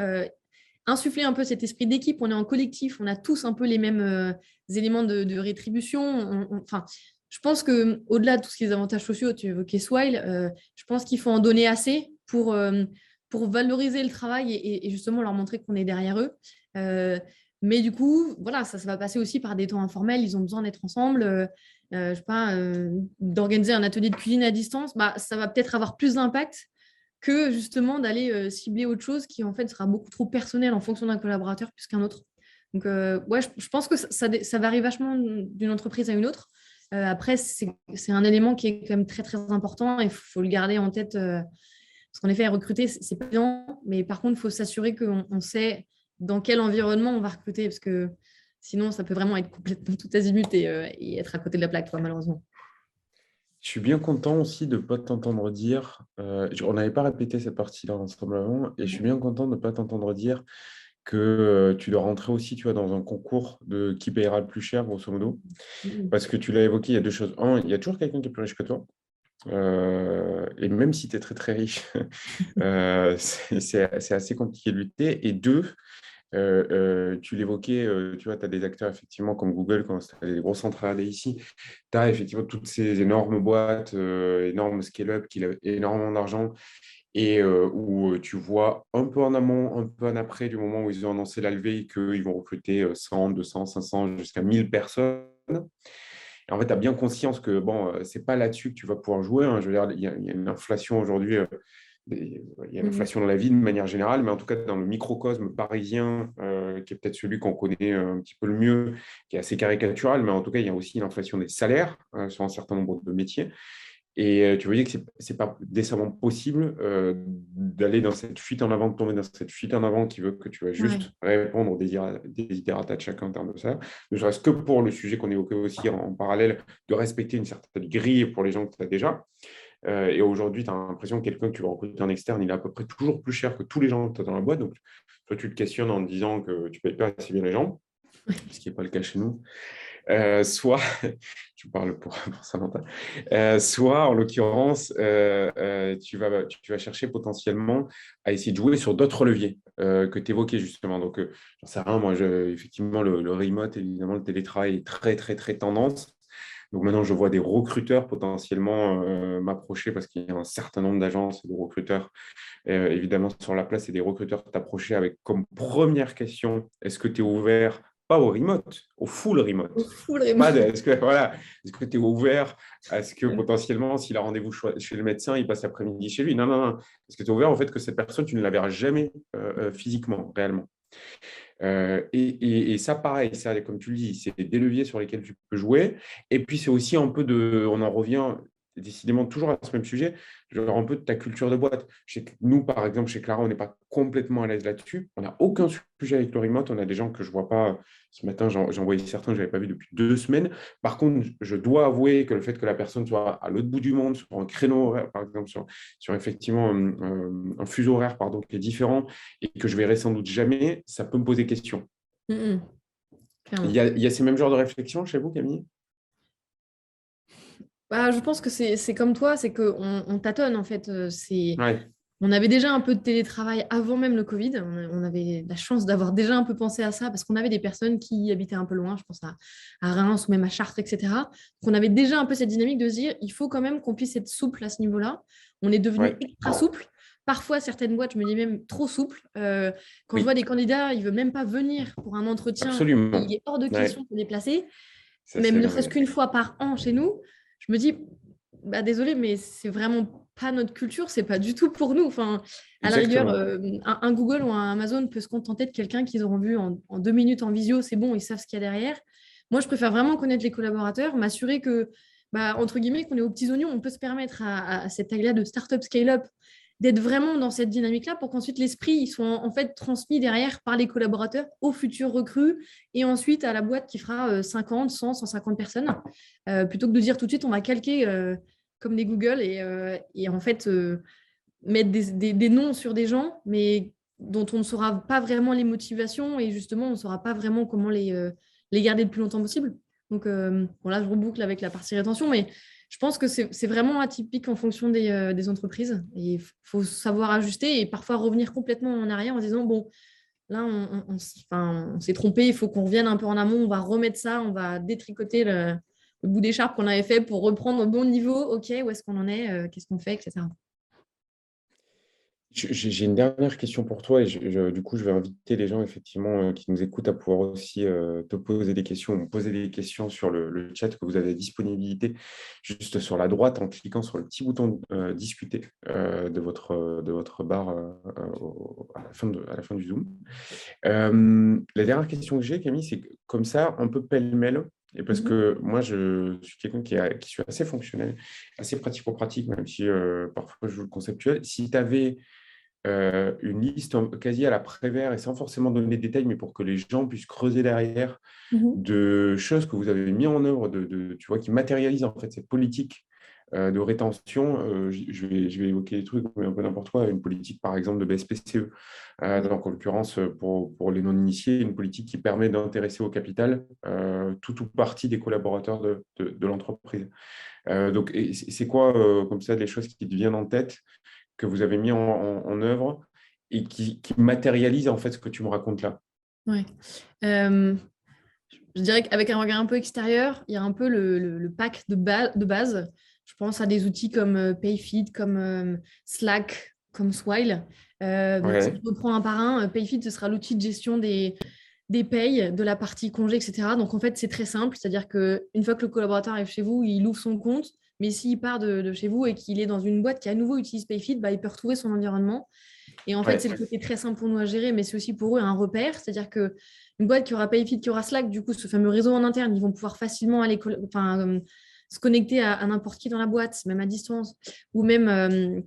insuffler un peu cet esprit d'équipe. On est en collectif, on a tous un peu les mêmes éléments de rétribution. Enfin, je pense qu'au-delà de tous les avantages sociaux, tu évoquais Swile, je pense qu'il faut en donner assez pour valoriser le travail et justement leur montrer qu'on est derrière eux. Euh, Mais du coup, voilà, ça va passer aussi par des temps informels. Ils ont besoin d'être ensemble. Je sais pas, d'organiser un atelier de cuisine à distance, bah, ça va peut-être avoir plus d'impact que justement d'aller cibler autre chose qui en fait sera beaucoup trop personnel en fonction d'un collaborateur plus qu'un autre. Donc, ouais, je pense que ça varie vachement d'une entreprise à une autre. Après, c'est un élément qui est quand même très, très important et il faut le garder en tête. Parce qu'en effet, recruter, c'est pas évident, mais par contre, il faut s'assurer qu'on sait dans quel environnement on va recruter, parce que sinon, ça peut vraiment être complètement tout azimut et être à côté de la plaque, quoi, malheureusement. Je suis bien content aussi de ne pas t'entendre dire, on n'avait pas répété cette partie-là ensemble avant, et je suis bien content de ne pas t'entendre dire que tu dois rentrer aussi, tu vois, dans un concours de qui payera le plus cher, grosso modo. Mhm. Parce que tu l'as évoqué, il y a deux choses. Un, il y a toujours quelqu'un qui est plus riche que toi. Et même si tu es très très riche, c'est assez compliqué de lutter. Et deux, tu l'évoquais, tu vois, tu as des acteurs effectivement comme Google, quand tu as des gros centrales ici, tu as effectivement toutes ces énormes boîtes, énormes scale-up qui lèvent énormément d'argent et où tu vois un peu en amont, un peu en après du moment où ils ont annoncé la levée qu'ils vont recruter 100, 200, 500, jusqu'à 1000 personnes. Et en fait, tu as bien conscience que bon, c'est pas là-dessus que tu vas pouvoir jouer, hein. Je veux dire, il y a une inflation aujourd'hui, il y a Mhm. l'inflation dans la vie de manière générale, mais en tout cas dans le microcosme parisien, qui est peut-être celui qu'on connaît un petit peu le mieux, qui est assez caricatural, mais en tout cas, il y a aussi l'inflation des salaires sur un certain nombre de métiers. Et tu voyais que c'est pas décemment possible d'aller dans cette fuite en avant, de tomber dans cette fuite en avant qui veut que tu vas Ouais. juste répondre aux desiderata de chacun en termes de ça. Ne serait-ce que pour le sujet qu'on évoquait aussi en parallèle, de respecter une certaine grille pour les gens que tu as déjà. Et aujourd'hui, tu as l'impression que quelqu'un que tu vas recruter en externe, il est à peu près toujours plus cher que tous les gens que tu as dans la boîte. Donc, toi, tu te questionnes en te disant que tu ne payes pas assez bien les gens, ce qui n'est pas le cas chez nous. Soit, je parle pour Samantha, soit en l'occurrence, tu vas chercher potentiellement à essayer de jouer sur d'autres leviers que tu évoquais justement. Donc, j'en sais rien, moi, effectivement, le remote, évidemment, le télétravail est très, très, très tendance. Donc maintenant, je vois des recruteurs potentiellement m'approcher parce qu'il y a un certain nombre d'agences et de recruteurs évidemment sur la place et des recruteurs t'approcher avec comme première question, est-ce que tu es ouvert, pas au remote, au full Au remote? full remote. Est-ce que voilà, est-ce que tu es ouvert à ce que potentiellement, s'il a rendez-vous chez le médecin, il passe l'après-midi chez lui? Non, non, non. Est-ce que tu es ouvert au fait que cette personne, tu ne la verras jamais physiquement, réellement? Et ça, pareil, ça, comme tu le dis, c'est des leviers sur lesquels tu peux jouer. Et puis, c'est aussi un peu de, on en revient décidément toujours à ce même sujet, genre un peu de ta culture de boîte. Nous, par exemple, chez Clara, on n'est pas complètement à l'aise là-dessus. On n'a aucun sujet avec le remote. On a des gens que je ne vois pas. Ce matin, j'en voyais certains que je n'avais pas vus depuis 2 semaines. Par contre, je dois avouer que le fait que la personne soit à l'autre bout du monde, sur un créneau horaire, par exemple, sur effectivement un fuseau horaire pardon, qui est différent, et que je verrai sans doute jamais, ça peut me poser question. Mhm. Il Clairement. y a, il y a ces mêmes genres de réflexions chez vous, Camille? Bah, je pense que c'est comme toi, c'est qu'on tâtonne en fait. Ouais, On avait déjà un peu de télétravail avant même le Covid. On avait la chance d'avoir déjà un peu pensé à ça parce qu'on avait des personnes qui habitaient un peu loin, je pense à Reims ou même à Chartres, etc. Donc on avait déjà un peu cette dynamique de se dire il faut quand même qu'on puisse être souple à ce niveau-là. On est devenu ouais, extra souple. Parfois, certaines boîtes, je me dis même trop souple. Quand je vois oui, des candidats, ils ne veulent même pas venir pour un entretien. Il absolument. est hors de question Ouais, de se déplacer, ça même c'est ne serait-ce vrai. qu'une fois par an chez nous. Je me dis, bah, désolé, mais c'est vraiment pas notre culture, c'est pas du tout pour nous. Enfin, à la rigueur, Exactement. un Google ou un Amazon peut se contenter de quelqu'un qu'ils auront vu en 2 minutes en visio, c'est bon, ils savent ce qu'il y a derrière. Moi, je préfère vraiment connaître les collaborateurs, m'assurer que, bah, entre guillemets, qu'on est aux petits oignons, on peut se permettre à cette taille-là de start-up, scale-up, d'être vraiment dans cette dynamique-là pour qu'ensuite l'esprit il soit en fait transmis derrière par les collaborateurs aux futurs recrues et ensuite à la boîte qui fera 50, 100, 150 personnes, plutôt que de dire tout de suite on va calquer comme des Google et en fait mettre des noms sur des gens, mais dont on ne saura pas vraiment les motivations et justement on ne saura pas vraiment comment les garder le plus longtemps possible. Donc bon, là, je reboucle avec la partie rétention, mais je pense que c'est vraiment atypique en fonction des entreprises. Et il faut savoir ajuster et parfois revenir complètement en arrière en disant, bon, là, enfin, on s'est trompé, il faut qu'on revienne un peu en amont, on va remettre ça, on va détricoter le bout d'écharpe qu'on avait fait pour reprendre au bon niveau. OK, où est-ce qu'on en est, qu'est-ce qu'on fait, etc. J'ai une dernière question pour toi et du coup, je vais inviter les gens effectivement qui nous écoutent à pouvoir aussi te poser des questions ou me poser des questions sur le chat que vous avez à disponibilité juste sur la droite en cliquant sur le petit bouton discuter de votre barre à la fin du Zoom. La dernière question que j'ai, Camille, c'est comme ça, un peu pêle-mêle. Et parce Mhm. que moi, je suis quelqu'un qui suis assez fonctionnel, assez pratico-pratique, même si parfois je joue le conceptuel. Si tu avais une liste quasi à la Prévert et sans forcément donner des détails, mais pour que les gens puissent creuser derrière Mhm. de choses que vous avez mis en œuvre, tu vois, qui matérialisent en fait cette politique de rétention. Je vais évoquer des trucs, mais un peu n'importe quoi. Une politique, par exemple, de BSPCE. Donc, en l'occurrence, pour les non-initiés, une politique qui permet d'intéresser au capital tout ou partie des collaborateurs de l'entreprise. Donc, c'est quoi, comme ça, les choses qui te viennent en tête que vous avez mis en œuvre et qui matérialise en fait ce que tu me racontes là. Ouais. Je dirais qu'avec un regard un peu extérieur, il y a un peu le pack de base. Je pense à des outils comme Payfit, comme Slack, comme Swile. Si Ouais, je reprends un par un, Payfit, ce sera l'outil de gestion des payes, de la partie congé, etc. Donc en fait, c'est très simple, c'est-à-dire qu'une fois que le collaborateur arrive chez vous, il ouvre son compte, mais s'il part de chez vous et qu'il est dans une boîte qui à nouveau utilise Payfit, bah, il peut retrouver son environnement. Et en fait, ouais, c'est le côté très simple pour nous à gérer, mais c'est aussi pour eux un repère. C'est-à-dire que une boîte qui aura Payfit, qui aura Slack, du coup, ce fameux réseau en interne, ils vont pouvoir facilement aller se connecter à n'importe qui dans la boîte, même à distance, ou même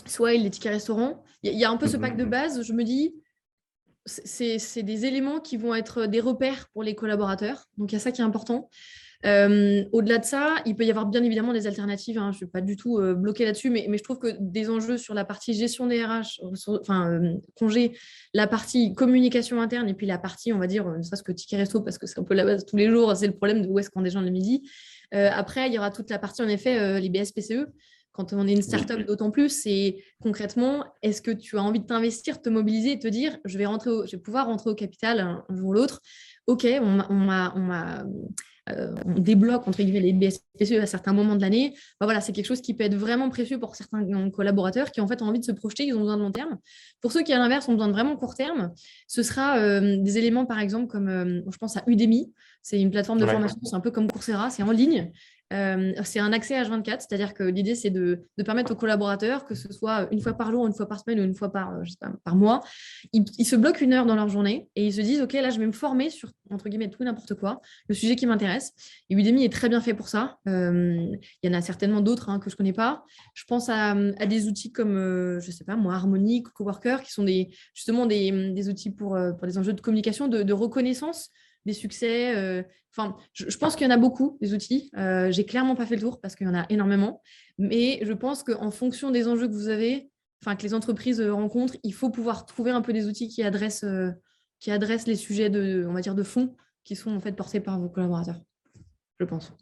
soit les tickets restaurants. Il y a un peu ce pack de mhm, base, je me dis, c'est des éléments qui vont être des repères pour les collaborateurs. Donc, il y a ça qui est important. Au-delà de ça, il peut y avoir bien évidemment des alternatives, hein. Je ne vais pas du tout bloquer là-dessus, mais je trouve que des enjeux sur la partie gestion des RH, congé, la partie communication interne et puis la partie, on va dire, ne serait-ce que ticket resto, parce que c'est un peu la base tous les jours, c'est le problème de où est-ce qu'on déjeune le midi. Après, il y aura toute la partie, en effet, les BSPCE. Quand on est une oui, startup, d'autant plus, c'est concrètement, est-ce que tu as envie de t'investir, de te mobiliser et te dire, je vais pouvoir rentrer au capital un jour ou l'autre. Ok, on débloque entre guillemets les BSPCE à certains moments de l'année, bah voilà, c'est quelque chose qui peut être vraiment précieux pour certains collaborateurs qui en fait ont envie de se projeter, ils ont besoin de long terme. Pour ceux qui à l'inverse ont besoin de vraiment court terme, ce sera des éléments par exemple comme je pense à Udemy, c'est une plateforme de ouais, formation, c'est un peu comme Coursera, c'est en ligne. C'est un accès H24, c'est-à-dire que l'idée, c'est de permettre aux collaborateurs, que ce soit une fois par jour, une fois par semaine ou une fois je sais pas, par mois, ils se bloquent une heure dans leur journée et ils se disent, OK, là, je vais me former sur, entre guillemets, tout et n'importe quoi, le sujet qui m'intéresse. Et Udemy est très bien fait pour ça. Il y en a certainement d'autres que je ne connais pas. Je pense à des outils comme, je ne sais pas, moi, Harmony, Coworker, qui sont justement des outils pour des enjeux de communication, de reconnaissance des succès. Enfin, je pense qu'il y en a beaucoup, des outils. J'ai clairement pas fait le tour parce qu'il y en a énormément. Mais je pense qu'en fonction des enjeux que vous avez, enfin, que les entreprises rencontrent, il faut pouvoir trouver un peu des outils qui adressent les sujets on va dire, de fond qui sont en fait portés par vos collaborateurs, je pense.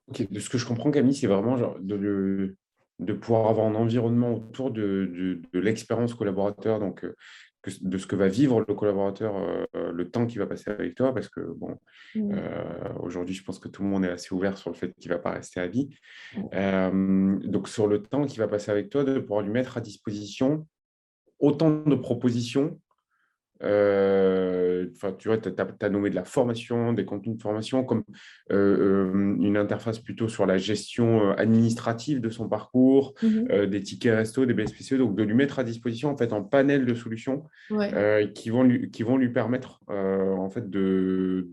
ok. De ce que je comprends, Camille, c'est vraiment genre de pouvoir avoir un environnement autour de l'expérience collaborateur, donc de ce que va vivre le collaborateur le temps qu'il va passer avec toi, parce que bon, Mm. aujourd'hui, je pense que tout le monde est assez ouvert sur le fait qu'il ne va pas rester à vie. Ouais. Donc, sur le temps qu'il va passer avec toi, de pouvoir lui mettre à disposition autant de propositions. Tu vois, tu as nommé de la formation, des contenus de formation, comme une interface plutôt sur la gestion administrative de son parcours, Mhm. des tickets resto, des BSPCE, donc de lui mettre à disposition en fait un panel de solutions Ouais, qui vont lui permettre en fait de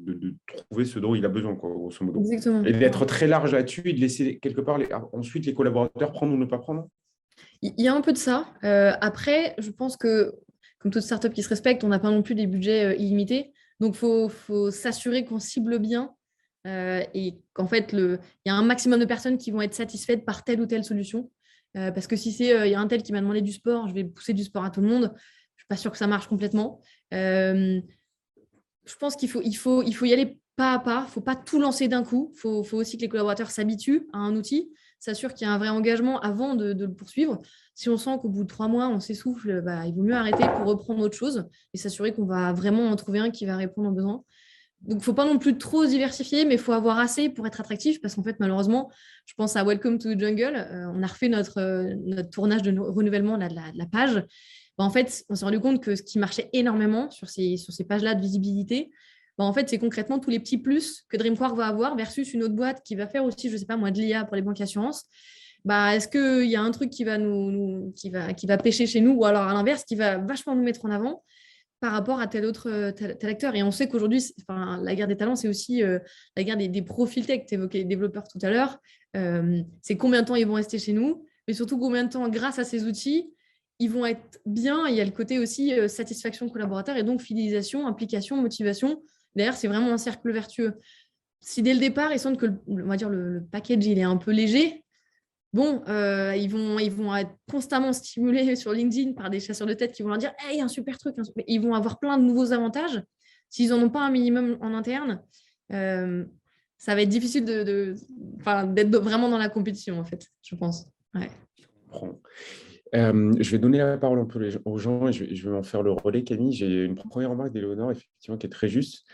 trouver ce dont il a besoin, quoi, grosso modo. exactement. Et Ouais. d'être très large là-dessus et de laisser quelque part ensuite les collaborateurs prendre ou ne pas prendre. Il y a un peu de ça. Après, je pense que, comme toute startup qui se respecte, on n'a pas non plus des budgets illimités. Donc, faut s'assurer qu'on cible bien et qu'en fait, il y a un maximum de personnes qui vont être satisfaites par telle ou telle solution. Parce que si il y a un tel qui m'a demandé du sport, je vais pousser du sport à tout le monde. Je ne suis pas sûre que ça marche complètement. Je pense qu'il faut y aller pas à pas. Il ne faut pas tout lancer d'un coup. Il faut aussi que les collaborateurs s'habituent à un outil, s'assurent qu'il y a un vrai engagement avant de le poursuivre. Si on sent qu'au bout de 3 mois, on s'essouffle, bah, il vaut mieux arrêter pour reprendre autre chose et s'assurer qu'on va vraiment en trouver un qui va répondre aux besoins. Donc, il ne faut pas non plus trop diversifier, mais il faut avoir assez pour être attractif parce qu'en fait, malheureusement, je pense à Welcome to the Jungle. On a refait notre tournage de renouvellement là, de la page. Bah, en fait, on s'est rendu compte que ce qui marchait énormément sur ces pages-là de visibilité, bah, en fait, c'est concrètement tous les petits plus que Dreamquark va avoir versus une autre boîte qui va faire aussi, je ne sais pas moi, de l'IA pour les banques assurances. Bah, est-ce qu'il y a un truc qui va, qui va pêcher chez nous ou alors à l'inverse, qui va vachement nous mettre en avant par rapport à tel acteur. Et on sait qu'aujourd'hui, enfin, la guerre des talents, c'est aussi la guerre des profils tech. Tu évoquais les développeurs tout à l'heure. C'est combien de temps ils vont rester chez nous, mais surtout combien de temps, grâce à ces outils, ils vont être bien. Il y a le côté aussi satisfaction collaborateur et donc fidélisation, implication, motivation. D'ailleurs, c'est vraiment un cercle vertueux. Si dès le départ, ils sentent que on va dire le package il est un peu léger, bon, ils vont être constamment stimulés sur LinkedIn par des chasseurs de tête qui vont leur dire hey, un super truc. Ils vont avoir plein de nouveaux avantages. S'ils n'en ont pas un minimum en interne, ça va être difficile d'être vraiment dans la compétition, en fait, je pense. Ouais. Je vais donner la parole un peu aux gens et je vais en faire le relais, Camille. J'ai une première remarque d'Éléonore, effectivement, qui est très juste,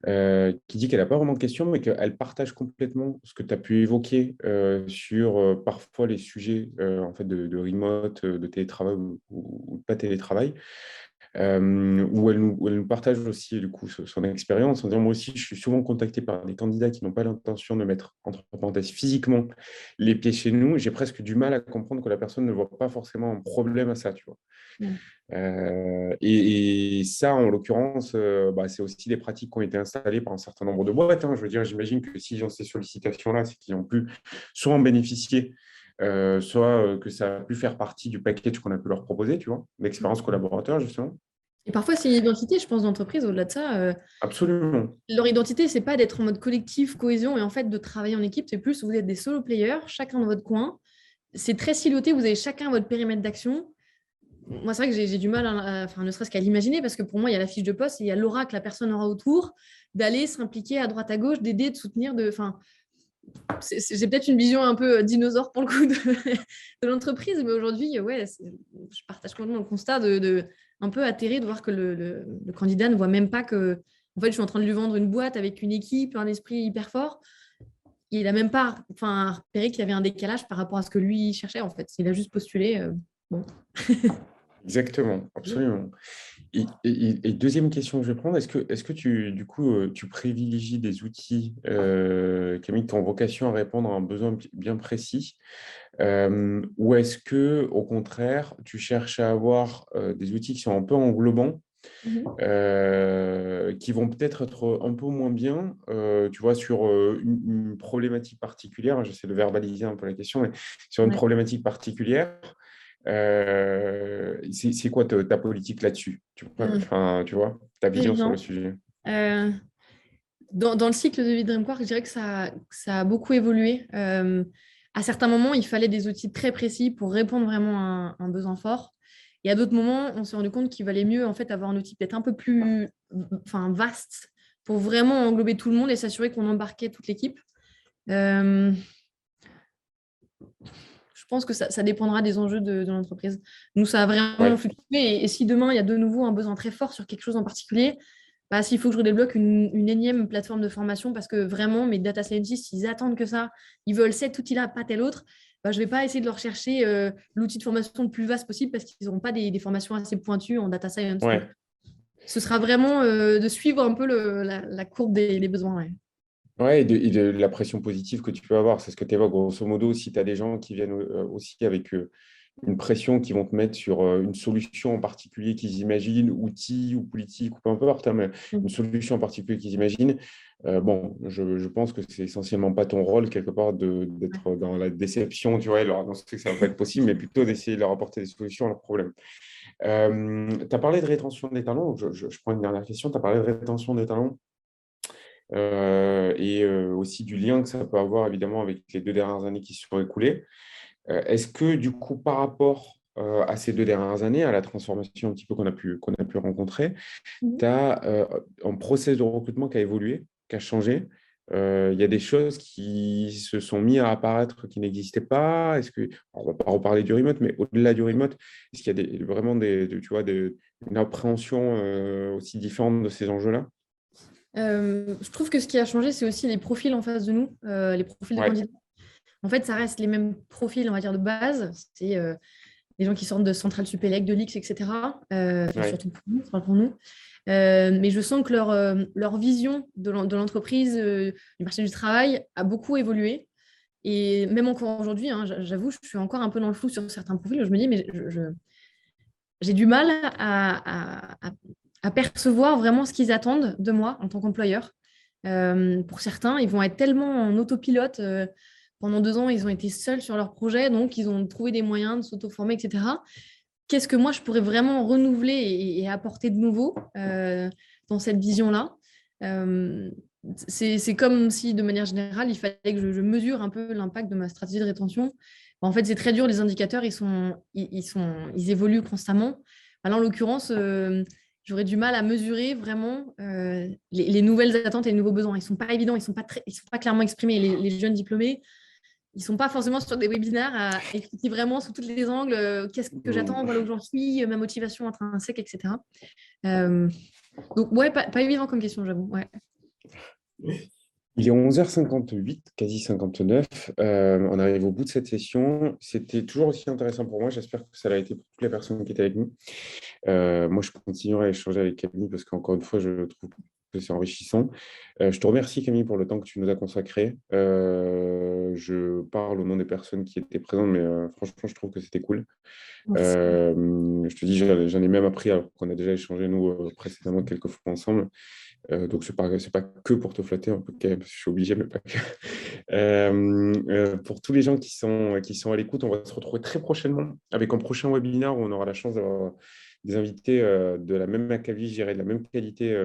qui dit qu'elle n'a pas vraiment de questions, mais qu'elle partage complètement ce que tu as pu évoquer sur parfois les sujets en fait, de remote, de télétravail ou de pas télétravail. Où elle nous partage aussi du coup son expérience en disant moi aussi je suis souvent contacté par des candidats qui n'ont pas l'intention de mettre entre parenthèses physiquement les pieds chez nous. J'ai presque du mal à comprendre que la personne ne voit pas forcément un problème à ça, tu vois. Et ça, en l'occurrence, c'est aussi des pratiques qui ont été installées par un certain nombre de boîtes, hein. Je veux dire, j'imagine que s'ils ont ces sollicitations-là, c'est qu'ils ont pu soit en bénéficier, soit que ça a pu faire partie du package qu'on a pu leur proposer, tu vois, l'expérience collaborateur, justement. Et parfois, c'est une identité, je pense, d'entreprise. Au-delà de ça, Absolument. leur identité, c'est pas d'être en mode collectif, cohésion et en fait de travailler en équipe. C'est plus vous êtes des solo players, chacun dans votre coin. C'est très siloté. Vous avez chacun votre périmètre d'action. Moi, c'est vrai que j'ai du mal, enfin, ne serait-ce qu'à l'imaginer, parce que pour moi, il y a la fiche de poste et il y a l'aura que la personne aura autour, d'aller s'impliquer à droite à gauche, d'aider, de soutenir. Enfin, j'ai peut-être une vision un peu dinosaure pour le coup de l'entreprise, mais aujourd'hui, ouais, je partage complètement le constat un peu atterré de voir que le candidat ne voit même pas que, en fait, je suis en train de lui vendre une boîte avec une équipe, un esprit hyper fort. Il n'a même pas repéré qu'il y avait un décalage par rapport à ce que lui cherchait, en fait. Il a juste postulé. Bon. Exactement, absolument. Et deuxième question que je vais prendre, est-ce que tu, du coup, tu privilégies des outils, Camille, qui ont vocation à répondre à un besoin bien précis, ou est-ce que, au contraire, tu cherches à avoir des outils qui sont un peu englobants, qui vont peut-être être un peu moins bien, tu vois, sur une problématique particulière. J'essaie de verbaliser un peu la question, mais sur une problématique particulière. C'est quoi ta politique là-dessus? Enfin, tu vois, ta vision sur le sujet. Dans le cycle de vie de Dreamquark, je dirais que ça a beaucoup évolué. À certains moments, il fallait des outils très précis pour répondre vraiment à un besoin fort. Et à d'autres moments, on s'est rendu compte qu'il valait mieux en fait avoir un outil peut-être un peu plus vaste pour vraiment englober tout le monde et s'assurer qu'on embarquait toute l'équipe. Je pense que ça dépendra des enjeux de l'entreprise. Nous, ça a vraiment fluctué. Et si demain, il y a de nouveau un besoin très fort sur quelque chose en particulier, s'il faut que je redébloque une énième plateforme de formation parce que vraiment, mes data scientists, ils attendent que ça. Ils veulent cet outil-là, pas tel autre. Je ne vais pas essayer de leur chercher l'outil de formation le plus vaste possible parce qu'ils n'auront pas des formations assez pointues en data science. Ouais. Ce sera vraiment de suivre un peu la courbe des besoins. Ouais. Ouais, et de la pression positive que tu peux avoir. C'est ce que tu évoques. Grosso modo, si tu as des gens qui viennent aussi avec une pression qui vont te mettre sur une solution en particulier qu'ils imaginent, outil ou politique ou peu importe, hein, mais une solution en particulier qu'ils imaginent, bon, je pense que c'est essentiellement pas ton rôle quelque part d'être dans la déception, tu vois, leur annoncer que ça va pas être possible, mais plutôt d'essayer de leur apporter des solutions à leurs problèmes. Tu as parlé de rétention des talents. Je prends une dernière question. Tu as parlé de rétention des talents. Et aussi du lien que ça peut avoir évidemment avec les 2 dernières années qui se sont écoulées. Est-ce que du coup, par rapport à ces 2 dernières années, à la transformation un petit peu qu'on a pu rencontrer, tu as un process de recrutement qui a évolué, qui a changé? Il y a des choses qui se sont mises à apparaître qui n'existaient pas. On ne va pas reparler du remote, mais au-delà du remote, est-ce qu'il y a vraiment une appréhension aussi différente de ces enjeux-là? Je trouve que ce qui a changé, c'est aussi les profils en face de nous, les profils de Ouais, candidats. En fait, ça reste les mêmes profils, on va dire, de base. C'est les gens qui sortent de Centrale Supélec, de l'X, etc. Enfin, ouais. surtout pour nous, enfin, pour nous. Mais je sens que leur vision de l'entreprise, du marché du travail, a beaucoup évolué. Et même encore aujourd'hui, hein, j'avoue, je suis encore un peu dans le flou sur certains profils. Je me dis, mais j'ai du mal à percevoir vraiment ce qu'ils attendent de moi en tant qu'employeur. Pour certains, ils vont être tellement en autopilote. Pendant 2 ans, ils ont été seuls sur leur projet, donc ils ont trouvé des moyens de s'auto-former, etc. Qu'est-ce que moi, je pourrais vraiment renouveler et apporter de nouveau dans cette vision-là? Euh, c'est comme si, de manière générale, il fallait que je mesure un peu l'impact de ma stratégie de rétention. En fait, c'est très dur, les indicateurs, ils évoluent constamment. Alors, en l'occurrence, j'aurais du mal à mesurer vraiment les nouvelles attentes et les nouveaux besoins. Ils ne sont pas évidents, ils sont pas clairement exprimés. Les jeunes diplômés, ils ne sont pas forcément sur des webinaires à expliquer vraiment sous tous les angles qu'est-ce que j'attends, voilà où j'en suis, ma motivation intrinsèque, etc. Euh, donc, ouais, pas évident comme question, j'avoue. Ouais. Il est 11h58, quasi 59. On arrive au bout de cette session. C'était toujours aussi intéressant pour moi. J'espère que ça l'a été pour toutes les personnes qui étaient avec nous. Moi, je continuerai à échanger avec Camille parce qu'encore une fois, je trouve que c'est enrichissant. Je te remercie, Camille, pour le temps que tu nous as consacré. Je parle au nom des personnes qui étaient présentes, mais franchement, je trouve que c'était cool. Merci. Je te dis, j'en ai même appris alors qu'on a déjà échangé, nous, précédemment, quelques fois ensemble. Donc, c'est pas que pour te flatter, un peu, parce que je suis obligé, mais pas que. Pour tous les gens qui sont à l'écoute, on va se retrouver très prochainement avec un prochain webinaire où on aura la chance d'avoir des invités de la même acabit, je dirais, de la même qualité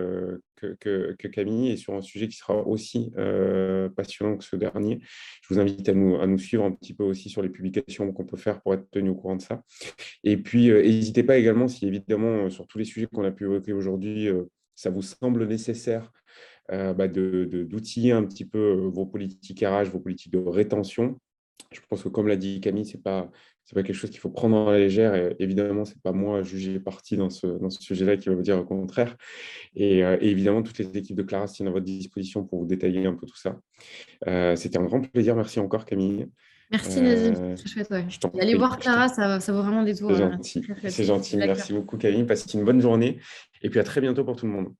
que Camille, et sur un sujet qui sera aussi passionnant que ce dernier. Je vous invite à nous suivre un petit peu aussi sur les publications qu'on peut faire pour être tenu au courant de ça. Et puis, n'hésitez pas également, si évidemment, sur tous les sujets qu'on a pu évoquer aujourd'hui, ça vous semble nécessaire d'outiller un petit peu vos politiques RH, vos politiques de rétention. Je pense que, comme l'a dit Camille, c'est pas quelque chose qu'il faut prendre à la légère. Et évidemment, c'est pas moi à juger parti dans ce sujet-là qui va vous dire le contraire. Et évidemment, toutes les équipes de Clara sont à votre disposition pour vous détailler un peu tout ça. C'était un grand plaisir. Merci encore, Camille. Merci, Nazim, c'est Euh, très chouette. Ouais. je t'en Et aller prie. voir Clara, ça vaut vraiment des tours. C'est gentil. Très chouette. C'est gentil. C'est la classe. Merci beaucoup, Camille. Passez une bonne journée. Et puis à très bientôt pour tout le monde.